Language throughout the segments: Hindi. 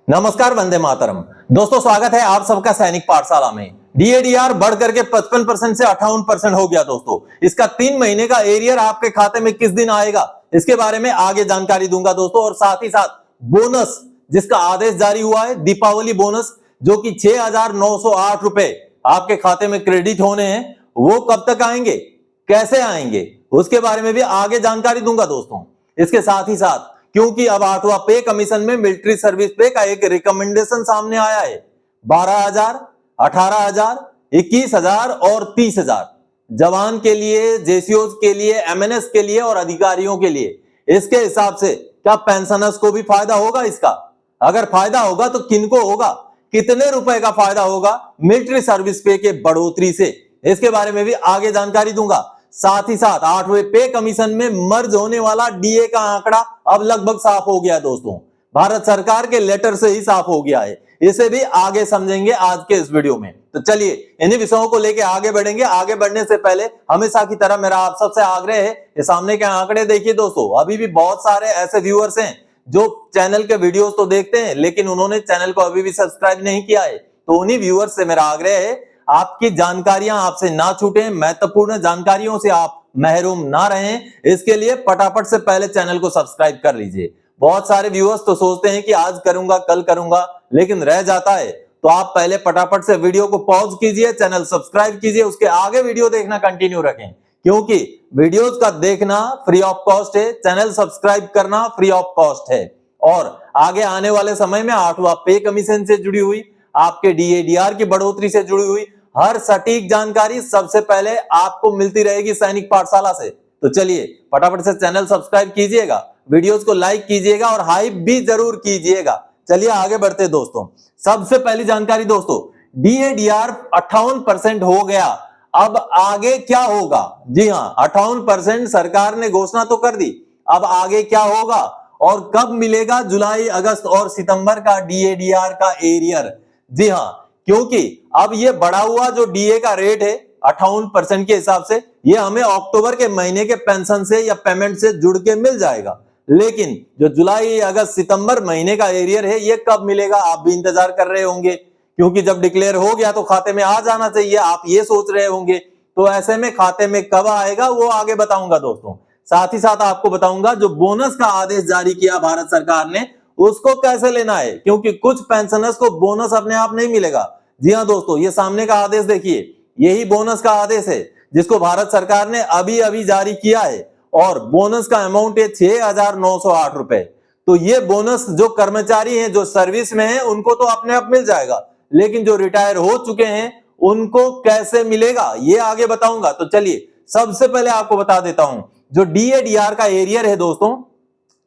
नमस्कार, वंदे मातरम। दोस्तों, स्वागत है आप सबका सैनिक पाठशाला में। डीएडीआर बढ़ करके 55% से 58% हो गया। दोस्तों, इसका 3 महीने का एरियर आपके खाते में किस दिन आएगा, इसके बारे में आगे जानकारी दूंगा दोस्तों। और साथ ही साथ बोनस जिसका आदेश जारी हुआ है, दीपावली बोनस, जो कि 6,908 रुपए आपके खाते में क्रेडिट होने हैं, वो कब तक आएंगे, कैसे आएंगे, उसके बारे में भी आगे जानकारी दूंगा दोस्तों। इसके साथ ही साथ क्योंकि अब 8वां पे कमीशन में मिलिट्री सर्विस पे का एक रिकमेंडेशन सामने आया है। 12,000, 18,000, 21,000 और 30,000 जवान के लिए, जेसीओज के लिए, एमएनएस के लिए और अधिकारियों के लिए। इसके हिसाब से क्या पेंशनर्स को भी फायदा होगा इसका? अगर फायदा होगा तो किनको होगा, कितने रुपए का फायदा होगा मिलिट्री सर्विस पे के बढ़ोतरी से, इसके बारे में भी आगे जानकारी दूंगा। साथ ही साथ 8वें पे कमीशन में मर्ज होने वाला डीए का आंकड़ा अब लगभग साफ हो गया दोस्तों। भारत सरकार के लेटर से ही साफ हो गया है। इसे भी आगे समझेंगे आज के इस वीडियो में। तो चलिए इन्हीं विषयों को लेकर आगे बढ़ेंगे। आगे बढ़ने से पहले हमेशा की तरह मेरा आप सबसे आग्रह है, ये सामने के आंकड़े देखिए दोस्तों। अभी भी बहुत सारे ऐसे व्यूअर्स हैं जो चैनल के वीडियोस तो देखते हैं, लेकिन उन्होंने चैनल को अभी भी सब्सक्राइब नहीं किया है। तो उन्हीं व्यूअर्स से मेरा आग्रह है, आपकी जानकारियां आपसे ना छूटे, महत्वपूर्ण जानकारियों से आप महरूम ना रहें, इसके लिए फटाफट से पहले चैनल को सब्सक्राइब कर लीजिए। बहुत सारे व्यूअर्स तो सोचते हैं कि आज करूंगा, कल करूंगा, लेकिन रह जाता है। तो आप पहले फटाफट से वीडियो को पॉज कीजिए, चैनल सब्सक्राइब कीजिए, उसके आगे वीडियो देखना कंटिन्यू रखें, क्योंकि वीडियोस का देखना फ्री ऑफ कॉस्ट है, चैनल सब्सक्राइब करना फ्री ऑफ कॉस्ट है। और आगे आने वाले समय में 8वां पे कमीशन से जुड़ी हुई, आपके डीएडीआर की बढ़ोतरी से जुड़ी हुई हर सटीक जानकारी सबसे पहले आपको मिलती रहेगी सैनिक पाठशाला से। तो चलिए फटाफट से चैनल सब्सक्राइब कीजिएगा, वीडियोस को लाइक कीजिएगा और हाइप भी जरूर कीजिएगा। चलिए आगे बढ़ते हैं दोस्तों। सबसे पहली जानकारी दोस्तों, डीएडीआर 58% हो गया। अब आगे क्या होगा? जी हां, 58% सरकार ने घोषणा तो कर दी। अब आगे क्या होगा और कब मिलेगा जुलाई, अगस्त और सितंबर का डीएडीआर का एरियर? जी हां, क्योंकि अब ये बढ़ा हुआ जो डीए का रेट है 58% के हिसाब से, ये हमें अक्टूबर के महीने के पेंशन से या पेमेंट से जुड़ के मिल जाएगा। लेकिन जो जुलाई, अगस्त, सितंबर महीने का एरियर है, ये कब मिलेगा आप भी इंतजार कर रहे होंगे, क्योंकि जब डिक्लेयर हो गया तो खाते में आ जाना चाहिए, आप ये सोच रहे होंगे। तो ऐसे में खाते में कब आएगा वो आगे बताऊंगा दोस्तों। साथ ही साथ आपको बताऊंगा जो बोनस का आदेश जारी किया भारत सरकार ने, उसको कैसे लेना है, क्योंकि कुछ पेंशनर्स को बोनस अपने आप नहीं मिलेगा। जी हां दोस्तों, ये सामने का आदेश देखिए, यही बोनस का आदेश है जिसको भारत सरकार ने अभी अभी जारी किया है। और बोनस का अमाउंट है 6,908 रुपए। तो ये बोनस जो कर्मचारी हैं, जो सर्विस में हैं, उनको तो अपने आप मिल जाएगा, लेकिन जो रिटायर हो चुके हैं उनको कैसे मिलेगा ये आगे बताऊंगा। तो चलिए सबसे पहले आपको बता देता हूं, जो डीएडीआर का एरियर है दोस्तों,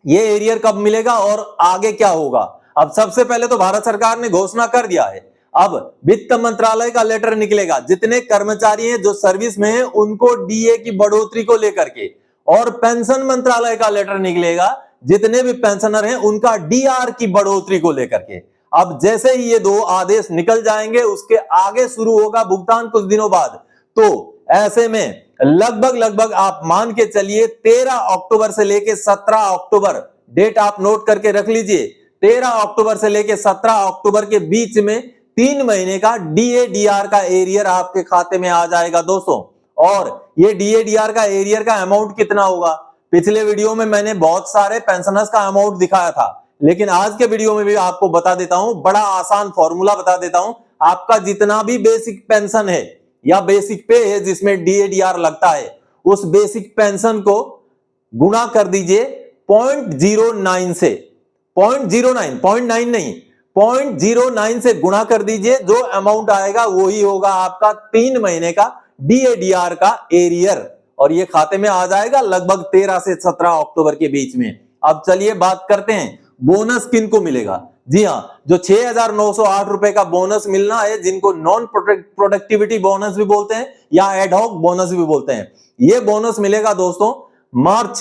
ये एरियर कब मिलेगा और आगे क्या होगा। अब सबसे पहले तो भारत सरकार ने घोषणा कर दिया है, अब वित्त मंत्रालय का लेटर निकलेगा, जितने कर्मचारी हैं जो सर्विस में हैं उनको डीए की बढ़ोतरी को लेकर के, और पेंशन मंत्रालय का लेटर निकलेगा, जितने भी पेंशनर हैं उनका डीआर की बढ़ोतरी को लेकर के। अब जैसे ही ये दो आदेश निकल जाएंगे, उसके आगे शुरू होगा भुगतान कुछ दिनों बाद। तो ऐसे में लगभग आप मान के चलिए 13 अक्टूबर से लेके 17 अक्टूबर, डेट आप नोट करके रख लीजिए, 13 अक्टूबर से लेके 17 अक्टूबर के बीच में 3 महीने का डीएडीआर का एरियर आपके खाते में आ जाएगा दोस्तों। और ये डीएडीआर का एरियर का अमाउंट कितना होगा, पिछले वीडियो में मैंने बहुत सारे पेंशनर्स का अमाउंट दिखाया था, लेकिन आज के वीडियो में भी आपको बता देता हूं, बड़ा आसान फॉर्मूला बता देता हूं। आपका जितना भी बेसिक पेंशन है या बेसिक पे है जिसमें डीएडीआर लगता है, उस बेसिक पेंशन को गुणा कर दीजिए 0.09 से, 0.09 नहीं, 0.09 से गुणा कर दीजिए। जो अमाउंट आएगा वही होगा आपका 3 महीने का डीएडीआर का एरियर, और ये खाते में आ जाएगा लगभग 13 से 17 अक्टूबर के बीच में। अब चलिए बात करते हैं बोनस किनको मिलेगा। जी हां, जो 6,908 रुपए का बोनस मिलना है, जिनको नॉन प्रोडक्टिविटी बोनस भी बोलते हैं या एडहॉक बोनस भी बोलते हैं, ये बोनस मिलेगा दोस्तों मार्च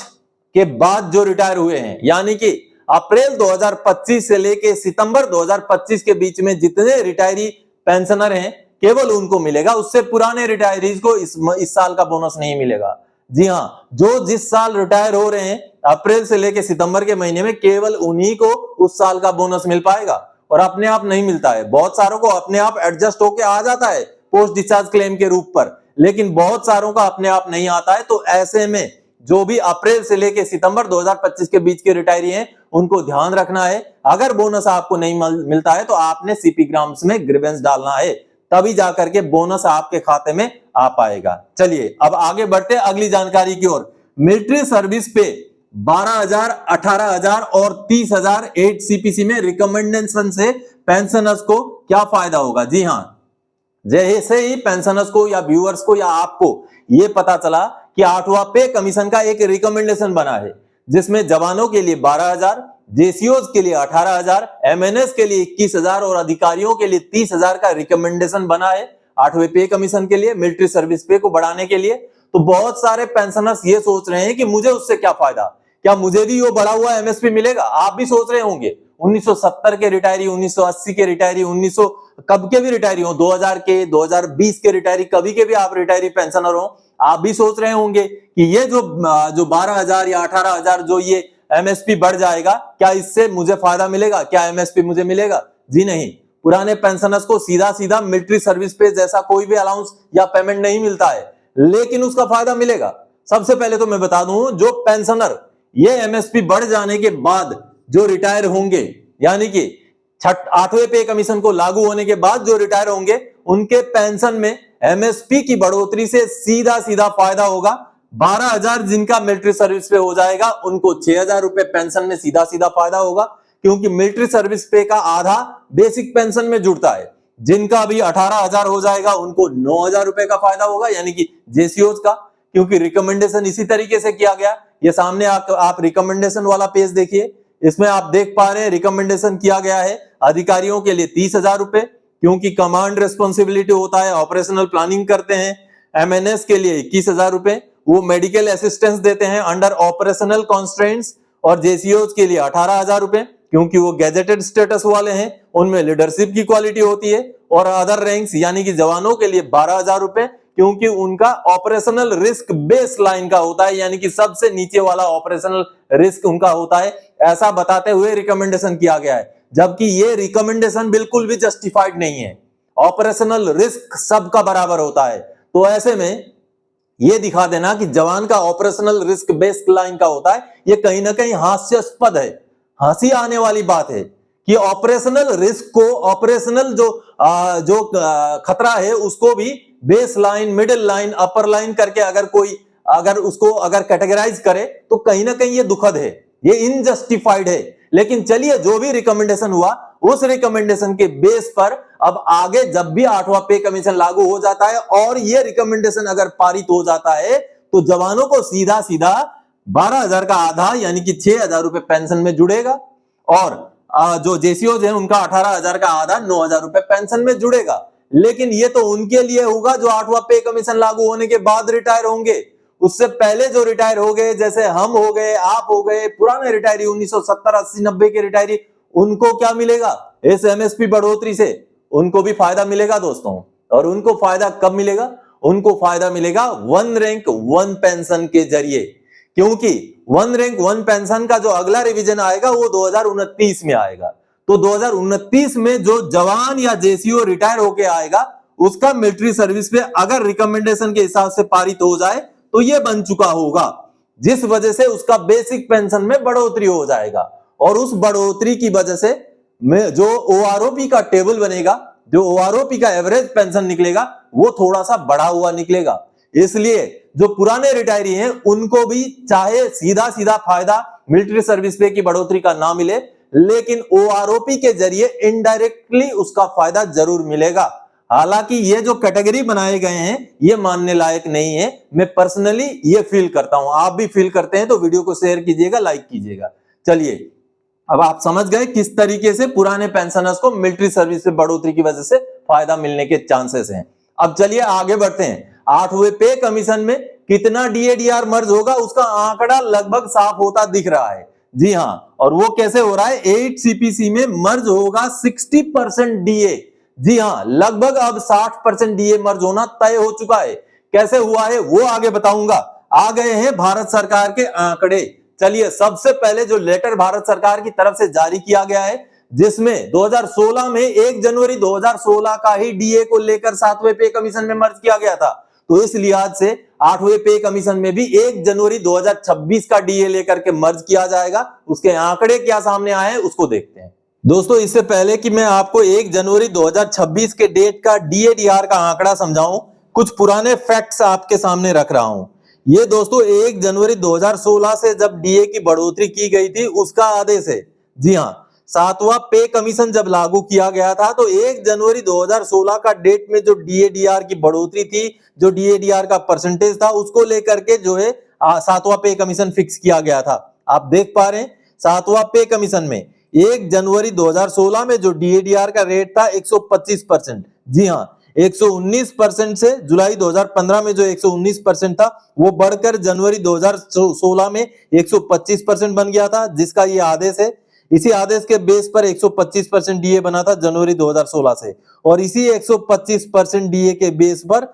के बाद जो रिटायर हुए हैं, यानी कि अप्रैल 2025 से लेके सितंबर 2025 के बीच में जितने रिटायरी पेंशनर हैं केवल उनको मिलेगा। उससे पुराने रिटायरीज को इस साल का बोनस नहीं मिलेगा। जी हां, जो जिस साल रिटायर हो रहे हैं अप्रैल से लेके सितंबर के महीने में, केवल उन्हीं को उस साल का बोनस मिल पाएगा। और अपने आप नहीं मिलता है। बहुत सारों को अपने आप एडजस्ट होके आ जाता है पोस्ट डिस्चार्ज क्लेम के रूप पर, लेकिन बहुत सारों का अपने आप नहीं आता है। तो ऐसे में जो भी अप्रैल से लेके सितंबर 2025 के बीच के रिटायरी हैं उनको ध्यान रखना है। अगर बोनस आपको नहीं मिलता है तो आपने सीपी ग्राम्स में ग्रीवेंस डालना है, तभी जाकर के बोनस आपके खाते में आ पाएगा। चलिए अब आगे बढ़ते हैं अगली जानकारी की ओर। मिलिट्री सर्विस पे 12,000, 18,000 और 30,000 8 सीपीसी में रिकमेंडेशन से पेंशनर्स को क्या फायदा होगा? जी हां, जैसे ही पेंशनर्स को या व्यूअर्स को या आपको ये पता चला कि 8वां पे कमीशन का एक रिकमेंडेशन बना है जिसमें जवानों के लिए 12,000, जेसीओज के लिए 18,000, एमएनएस के लिए 21,000 और अधिकारियों के लिए 30,000 का रिकमेंडेशन बना है 8वें पे कमीशन के लिए, मिलिट्री सर्विस पे को बढ़ाने के लिए। तो बहुत सारे पेंशनर्स ये सोच रहे हैं कि मुझे उससे क्या फायदा, क्या मुझे भी वो बढ़ा हुआ एमएसपी मिलेगा? आप भी सोच रहे होंगे 1970 के रिटायरी, 1980 के रिटायरी, 1900 कब के भी रिटायरी हो, 2000 के, 2020 के रिटायरी, कभी के भी आप रिटायरी पेंशनर हो, आप भी सोच रहे होंगे कि ये जो 12,000 या 18,000 जो ये एमएसपी बढ़ जाएगा, क्या इससे मुझे फायदा मिलेगा, क्या एमएसपी मुझे मिलेगा? जी नहीं, पुराने पेंशनर्स को सीधा सीधा मिलिट्री सर्विस पे जैसा कोई भी अलाउंस या पेमेंट नहीं मिलता है, लेकिन उसका फायदा मिलेगा। सबसे पहले तो मैं बता दूं, जो पेंशनर ये एमएसपी बढ़ जाने के बाद जो रिटायर होंगे, यानी कि 8वें पे कमीशन को लागू होने के बाद जो रिटायर होंगे, उनके पेंशन में एमएसपी की बढ़ोतरी से सीधा सीधा फायदा होगा। 12,000 जिनका मिलिट्री सर्विस पे हो जाएगा उनको 6,000 रुपए पेंशन में सीधा सीधा फायदा होगा, क्योंकि मिलिट्री सर्विस पे का आधा बेसिक पेंशन में जुड़ता है। जिनका भी 18,000 हो जाएगा उनको 9,000 रुपए का फायदा होगा, यानी कि जेसीओज का, क्योंकि रिकमेंडेशन इसी तरीके से किया गया। ये सामने आप रिकमेंडेशन वाला पेज देखिए, इसमें आप देख पा रहे हैं रिकमेंडेशन किया गया है अधिकारियों के लिए 30,000 रुपए, क्योंकि कमांड रिस्पॉन्सिबिलिटी होता है, ऑपरेशनल प्लानिंग करते हैं। एमएनएस के लिए 21,000 रुपए, वो मेडिकल असिस्टेंस देते हैं अंडर ऑपरेशनल कॉन्स्ट्रेंट्स। और जेसीओज के लिए 18,000 रुपए, क्योंकि वो गैजेटेड स्टेटस वाले हैं, उनमें लीडरशिप की क्वालिटी होती है। और अदर रैंक्स यानी कि जवानों के लिए 12,000 रुपए, क्योंकि उनका ऑपरेशनल रिस्क बेस लाइन का होता है, यानी कि सबसे नीचे वाला ऑपरेशनल रिस्क उनका होता है, ऐसा बताते हुए रिकमेंडेशन किया गया है। जबकि ये रिकमेंडेशन बिल्कुल भी जस्टिफाइड नहीं है, ऑपरेशनल रिस्क सबका बराबर होता है। तो ऐसे में ये दिखा देना कि जवान का ऑपरेशनल रिस्क बेस लाइन का होता है, ये कहीं ना कहीं हास्यास्पद है, हंसी आने वाली बात है कि ऑपरेशनल रिस्क को, ऑपरेशनल जो खतरा है उसको भी बेस लाइन, मिडिल लाइन, अपर लाइन करके अगर उसको कैटेगराइज करे तो कहीं ना कहीं ये दुखद है, ये इनजस्टिफाइड है। लेकिन चलिए, जो भी रिकमेंडेशन हुआ उस रिकमेंडेशन के बेस पर अब आगे जब भी 8वां पे कमीशन लागू हो जाता है और ये रिकमेंडेशन अगर पारित हो जाता है तो जवानों को सीधा सीधा 12,000 का आधा यानी कि 6,000 रुपए पेंशन में जुड़ेगा, और जो जेसीओज हैं उनका 18,000 का आधा 9,000 रुपए पेंशन में जुड़ेगा। लेकिन ये तो उनके लिए होगा जो 8वां पे कमीशन लागू होने के बाद रिटायर होंगे। उससे पहले जो रिटायर हो गए, जैसे हम हो गए, आप हो गए, पुराने रिटायरी 1970, 80, 90 के रिटायरी, उनको क्या मिलेगा इस एमएसपी बढ़ोतरी से? उनको भी फायदा मिलेगा दोस्तों। और उनको फायदा कब मिलेगा? उनको फायदा मिलेगा 1 रैंक 1 पेंशन के जरिए, क्योंकि 1 रैंक 1 पेंशन का जो अगला रिवीजन आएगा वो 2029 में आएगा। तो 2029 में जो जवान या जेसीओ रिटायर होके आएगा उसका मिलिट्री सर्विस पे अगर रिकमेंडेशन के हिसाब से पारित हो जाए तो ये बन चुका होगा, जिस वजह से उसका बेसिक पेंशन में बढ़ोतरी हो जाएगा। और उस बढ़ोतरी की वजह से जो ओआरओपी का टेबल बनेगा, जो ओआरओपी का एवरेज पेंशन निकलेगा वो थोड़ा सा बढ़ा हुआ निकलेगा। इसलिए जो पुराने रिटायरी हैं उनको भी चाहे सीधा सीधा फायदा मिलिट्री सर्विस पे की बढ़ोतरी का ना मिले, लेकिन ओआरओपी के जरिए इनडायरेक्टली उसका फायदा जरूर मिलेगा। हालांकि ये जो कैटेगरी बनाए गए हैं ये मानने लायक नहीं है, मैं पर्सनली ये फील करता हूं। आप भी फील करते हैं तो वीडियो को शेयर कीजिएगा, लाइक कीजिएगा। चलिए, अब आप समझ गए किस तरीके से पुराने पेंशनर्स को मिलिट्री सर्विस में बढ़ोतरी की वजह से फायदा मिलने के चांसेस हैं। अब चलिए आगे बढ़ते हैं। 8वें पे कमीशन में कितना डीएडीआर मर्ज होगा उसका आंकड़ा लगभग साफ होता दिख रहा है। जी हां, और वो कैसे हो रहा है? 8 सीपीसी में मर्ज होगा 60% डीए। जी हां, लगभग अब 60% डीए मर्ज होना तय हो चुका है। कैसे हुआ है वो आगे बताऊंगा। आ गए हैं भारत सरकार के आंकड़े। चलिए, सबसे पहले जो लेटर भारत सरकार की तरफ से जारी किया गया है जिसमें 2016 में 1 जनवरी 2016 का ही डीए को लेकर 7वें पे कमीशन में मर्ज किया गया था। तो इस लिहाज से 8वें पे कमीशन में भी 1 जनवरी 2026 का डीए लेकर के मर्ज किया जाएगा। उसके आंकड़े क्या सामने आए हैं उसको देखते हैं। दोस्तों, इससे पहले कि मैं आपको 1 जनवरी 2026 के डेट का डीएडीआर का आंकड़ा समझाऊं, कुछ पुराने फैक्ट्स आपके सामने रख रहा हूं। ये दोस्तों 1 जनवरी 2016 से जब डीए की बढ़ोतरी की गई थी उसका आदेश है। जी हां, 7वां पे कमीशन जब लागू किया गया था तो 1 जनवरी 2016 का डेट में जो डीएडीआर की बढ़ोतरी थी, जो डीएडीआर का परसेंटेज था, उसको लेकर के जो है 7वां पे कमीशन फिक्स किया गया था। आप देख पा रहे हैं 7वां पे कमीशन में 1 जनवरी 2016 में जो डीएडीआर का रेट था 125%। जी हां, 119% से जुलाई 2015 में जो 119% था वो बढ़कर जनवरी 2016 में 125% बन गया था, जिसका ये आदेश है। इसी आदेश के बेस पर 125% डीए बना था जनवरी 2016 से, और इसी 125% डीए के बेस पर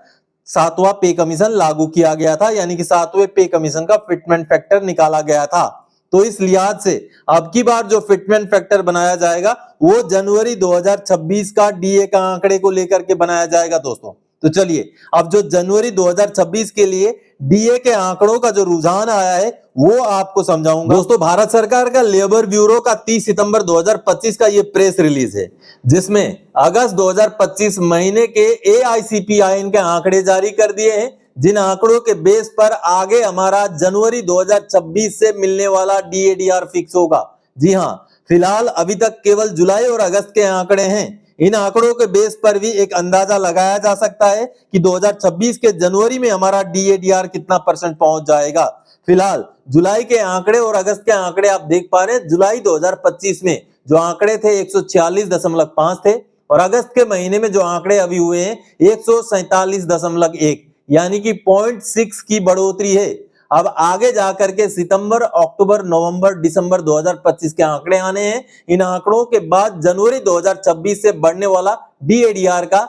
7वां पे कमीशन लागू किया गया था, यानी कि 7वें पे कमीशन का फिटमेंट फैक्टर निकाला गया था। तो इस लिहाज से अब की बार जो फिटमेंट फैक्टर बनाया जाएगा वो जनवरी 2026 का डीए का आंकड़े को लेकर के बनाया जाएगा दोस्तों। तो चलिए अब जो जनवरी 2026 के लिए डीए के आंकड़ों का जो रुझान आया है वो आपको समझाऊंगा। दोस्तों, भारत सरकार का लेबर ब्यूरो का 30 सितंबर 2025 का ये प्रेस रिलीज है, जिसमें अगस्त 2025 महीने के एआईसीपीआईएन के आंकड़े जारी कर दिए हैं, जिन आंकड़ों के बेस पर आगे हमारा जनवरी 2026 से मिलने वाला डीएडीआर फिक्स होगा। जी हां, फिलहाल अभी तक केवल जुलाई और अगस्त के आंकड़े हैं। इन आंकड़ों के बेस पर भी एक अंदाजा लगाया जा सकता है कि 2026 के जनवरी में हमारा डीएडीआर कितना परसेंट पहुंच जाएगा। फिलहाल जुलाई के आंकड़े और अगस्त के आंकड़े आप देख पा रहे हैं। जुलाई 2025 में जो आंकड़े थे 146.5 थे, और अगस्त के महीने में जो आंकड़े अभी हुए हैं 147.1, यानी कि 0.6 की बढ़ोतरी है। अब आगे जाकर के सितंबर, अक्टूबर, नवंबर, दिसंबर 2025 के आंकड़े आने हैं। इन आंकड़ों के बाद जनवरी 2026 से बढ़ने वाला डीएडीआर का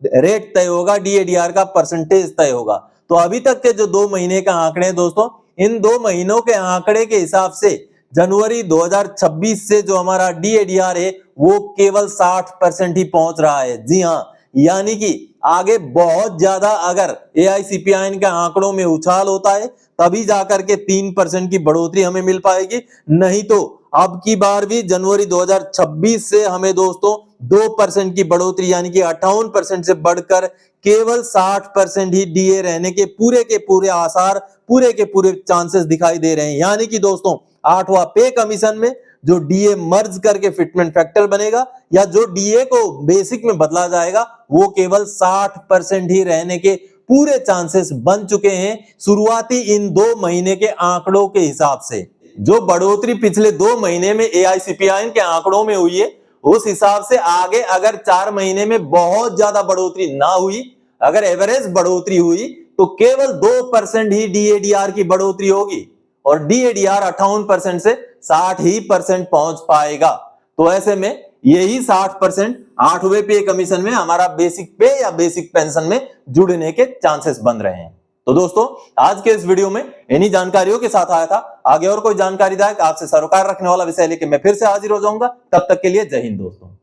रेट तय होगा, डीएडीआर का परसेंटेज तय होगा। तो अभी तक के जो 2 महीने का आंकड़े हैं दोस्तों, इन 2 महीनों के आंकड़े के हिसाब से जनवरी 2026 से जो हमारा डीएडीआर है वो केवल 60% ही पहुंच रहा है। जी हां, यानी कि आगे बहुत ज्यादा अगर एआईसीपीआईएन के आंकड़ों में उछाल होता है तभी जाकर के 3% की बढ़ोतरी हमें मिल पाएगी, नहीं तो अब की बार भी जनवरी 2026 से हमें दोस्तों 2% की बढ़ोतरी यानी कि 58% से बढ़कर केवल 60% ही डीए रहने के पूरे आसार, पूरे के पूरे चांसेस दिखाई दे रहे हैं। यानी कि दोस्तों 8वां पे कमीशन में जो डीए मर्ज करके फिटमेंट फैक्टर बनेगा या जो डीए को बेसिक में बदला जाएगा वो केवल 60% ही रहने के पूरे चांसेस बन चुके हैं शुरुआती इन 2 महीने के आंकड़ों के हिसाब से। जो बढ़ोतरी पिछले 2 महीने में एआईसीपीआईएन के आंकड़ों में हुई है उस हिसाब से आगे अगर 4 महीने में बहुत ज्यादा बढ़ोतरी ना हुई, अगर एवरेज बढ़ोतरी हुई तो केवल 2% ही डीएडीआर की बढ़ोतरी होगी, और डीएडीआर 58% से 60% पहुंच पाएगा। तो ऐसे में यही 60% 8वें पे कमीशन में हमारा बेसिक पे या बेसिक पेंशन में जुड़ने के चांसेस बन रहे हैं। तो दोस्तों, आज के इस वीडियो में इन्हीं जानकारियों के साथ आया था। आगे और कोई जानकारीदायक आपसे सरोकार रखने वाला विषय लेके मैं फिर से हाजिर हो जाऊंगा। तब तक के लिए जय हिंद दोस्तों।